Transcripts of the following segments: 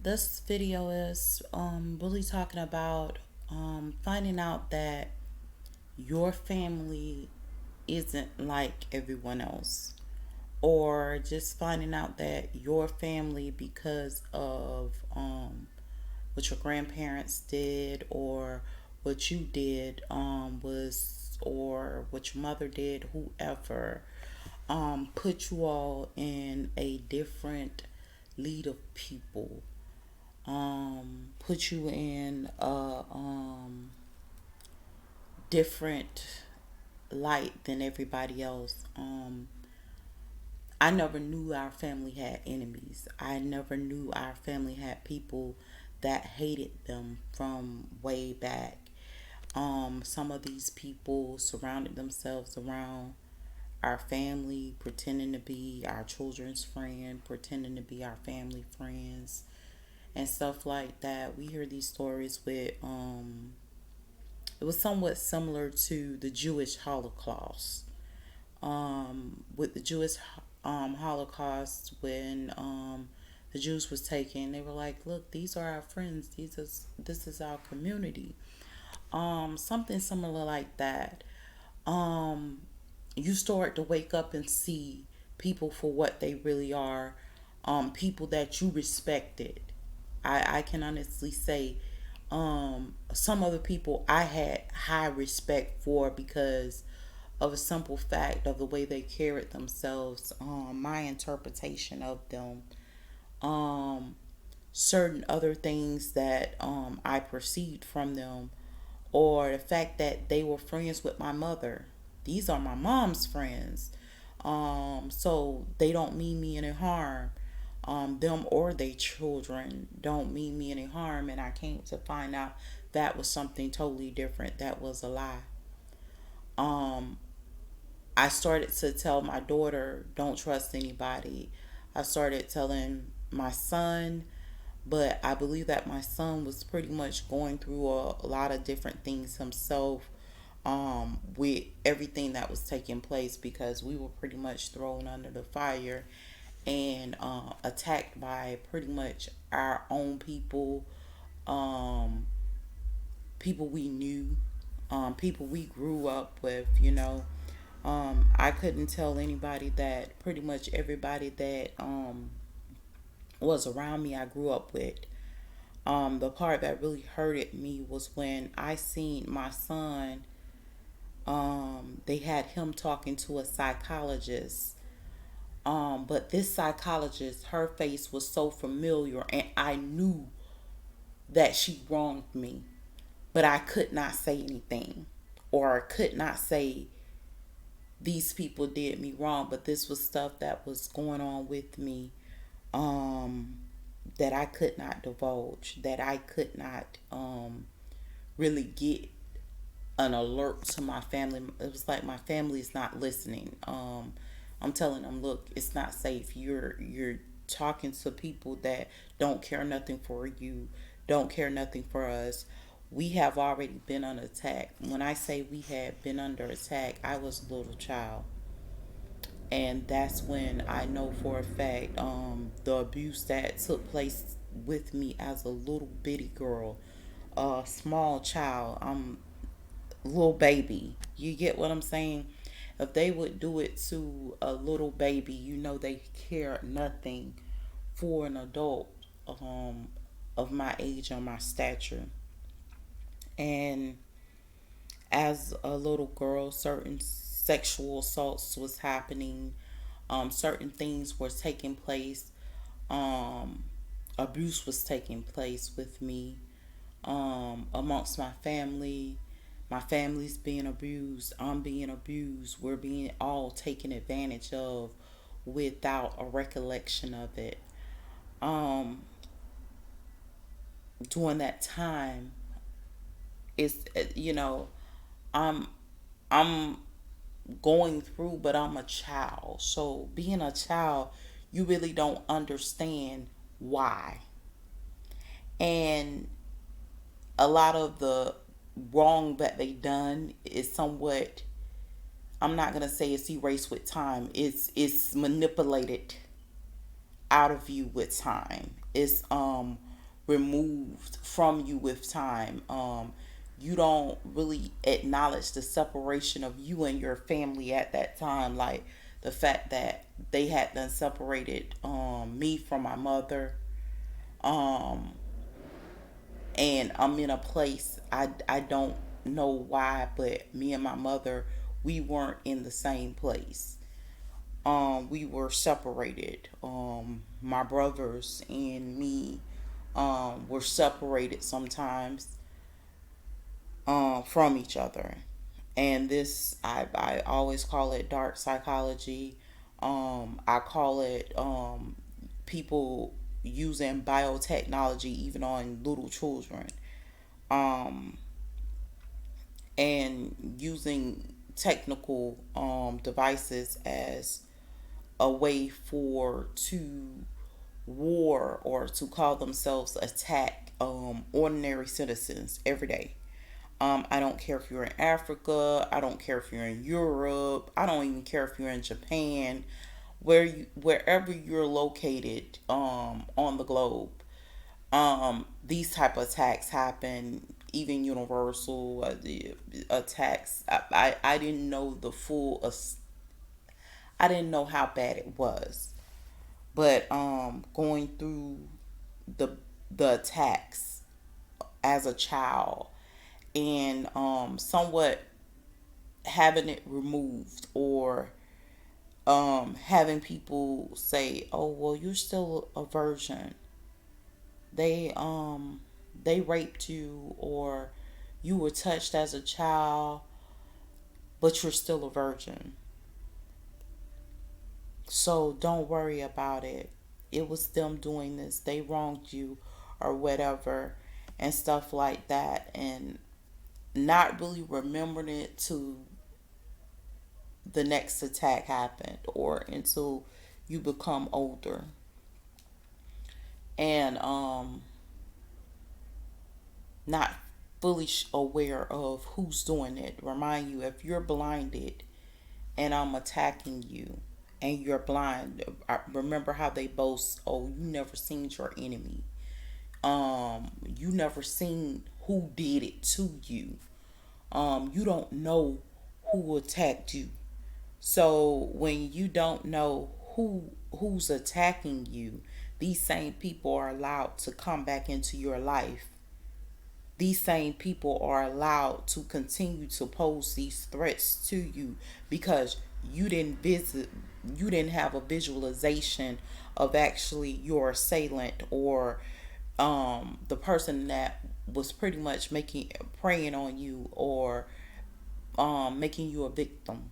This video is really talking about finding out that your family isn't like everyone else, or just finding out that your family, because of what your grandparents did or what you did, or what your mother did, whoever, put you all in a different lead of people, put you in a different light than everybody else. I never knew our family had enemies. I never knew our family had people that hated them from way back. Some of these people surrounded themselves around our family, pretending to be our children's friend, pretending to be our family friends, and stuff like that. We hear these stories with it was somewhat similar to the Jewish Holocaust. With the Jewish Holocaust, when the Jews was taken, they were like, "Look, these are our friends. This is our community." Something similar like that. Um, you start to wake up and see people for what they really are. People that you respected. I can honestly say, some other people I had high respect for because of a simple fact of the way they carried themselves, my interpretation of them, um, certain other things that I perceived from them, or the fact that they were friends with my mother. These are my mom's friends. So they don't mean me any harm. Them or their children don't mean me any harm. And I came to find out that was something totally different. That was a lie. Um, I started to tell my daughter, don't trust anybody. I started telling my son, but I believe that my son was pretty much going through a lot of different things himself, with everything that was taking place, because we were pretty much thrown under the fire and attacked by pretty much our own people, um, people we knew, people we grew up with. I couldn't tell anybody that pretty much everybody that was around me I grew up with. The part that really hurted me was when I seen my son. They had him talking to a psychologist. But this psychologist, her face was so familiar, and I knew that she wronged me, but I could not say anything, or could not say these people did me wrong. But this was stuff that was going on with me, um, that I could not divulge, that I could not really get an alert to my family. It was like my family is not listening. I'm telling them, look, it's not safe. You're talking to people that don't care nothing for you, don't care nothing for us. We have already been under attack. When I say we had been under attack, I was a little child, and that's when I know for a fact, the abuse that took place with me as a little bitty girl, a small child. Little baby. You get what I'm saying? If they would do it to a little baby, they care nothing for an adult, um, of my age or my stature. And as a little girl, certain sexual assaults was happening. Certain things were taking place. Um, Abuse was taking place with me, amongst my family. My family's being abused. I'm being abused. We're being all taken advantage of without a recollection of it. Um, During that time, it's I'm I'm going through, but I'm a child. So being a child, you really don't understand why, and a lot of the wrong that they done is somewhat, I'm not gonna say it's erased with time. It's manipulated out of you with time. It's removed from you with time. You don't really acknowledge the separation of you and your family at that time, like the fact that they had done separated me from my mother. um and I'm in a place, I don't know why, but me and my mother, we weren't in the same place. We were separated. My brothers and me were separated sometimes from each other. And this, I always call it dark psychology. I call it people using biotechnology even on little children, um, and using technical devices as a way for to war or to call themselves attack ordinary citizens every day. I don't care if you're in Africa. I don't care if you're in Europe. I don't even care if you're in Japan, wherever you're located on the globe. These type of attacks happen. Even universal the attacks. I didn't know the full. I didn't know how bad it was, but going through the the attacks as a child, and somewhat having it removed, or having people say, "Oh, well, you're still a virgin. They they raped you, or you were touched as a child, but you're still a virgin. So don't worry about it. It was them doing this. They wronged you or whatever," and stuff like that, and not really remembering it to the next attack happened or until you become older. And not fully aware of who's doing it. Remind you, if you're blinded and I'm attacking you and you're blind, remember how they boast, "Oh, you never seen your enemy. You never seen who did it to you. You don't know who attacked you." So when you don't know who's attacking you, these same people are allowed to come back into your life. These same people are allowed to continue to pose these threats to you because you didn't have a visualization of actually your assailant, or the person that was pretty much making preying on you, or making you a victim.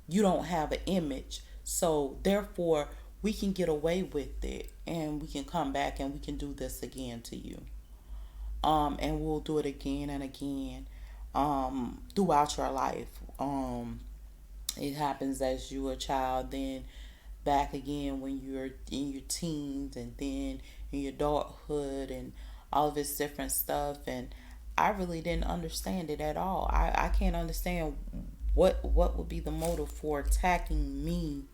You don't have an image, so therefore we can get away with it, and we can come back and we can do this again to you. And we'll do it again and again throughout your life. It happens as you a child, then back again when you're in your teens, and then in your adulthood, and all of this different stuff. And I really didn't understand it at all. I can't understand what would be the motive for attacking me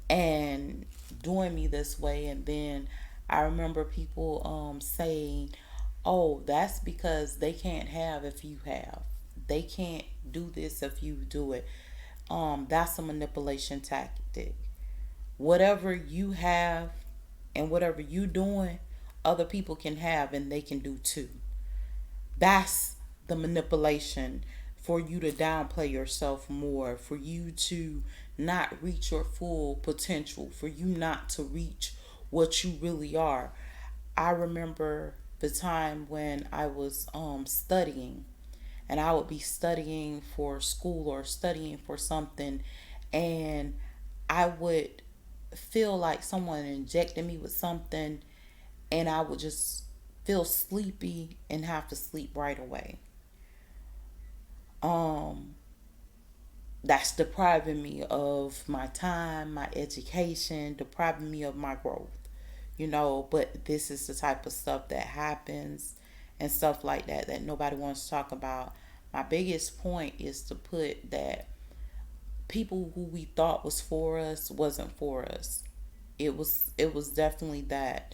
and doing me this way. And then I remember people saying, "Oh, that's because they can't have if you have. They can't do this if you do it." That's a manipulation tactic. Whatever you have and whatever you doing, other people can have and they can do too. That's the manipulation, for you to downplay yourself more, for you to not reach your full potential, for you not to reach what you really are. I remember the time when I was studying, and I would be studying for school or studying for something, and I would feel like someone injected me with something, and I would just feel sleepy and have to sleep right away. Um, that's depriving me of my time, my education, depriving me of my growth. But this is the type of stuff that happens, and stuff like that nobody wants to talk about. My biggest point is to put that people who we thought was for us wasn't for us. It was definitely that.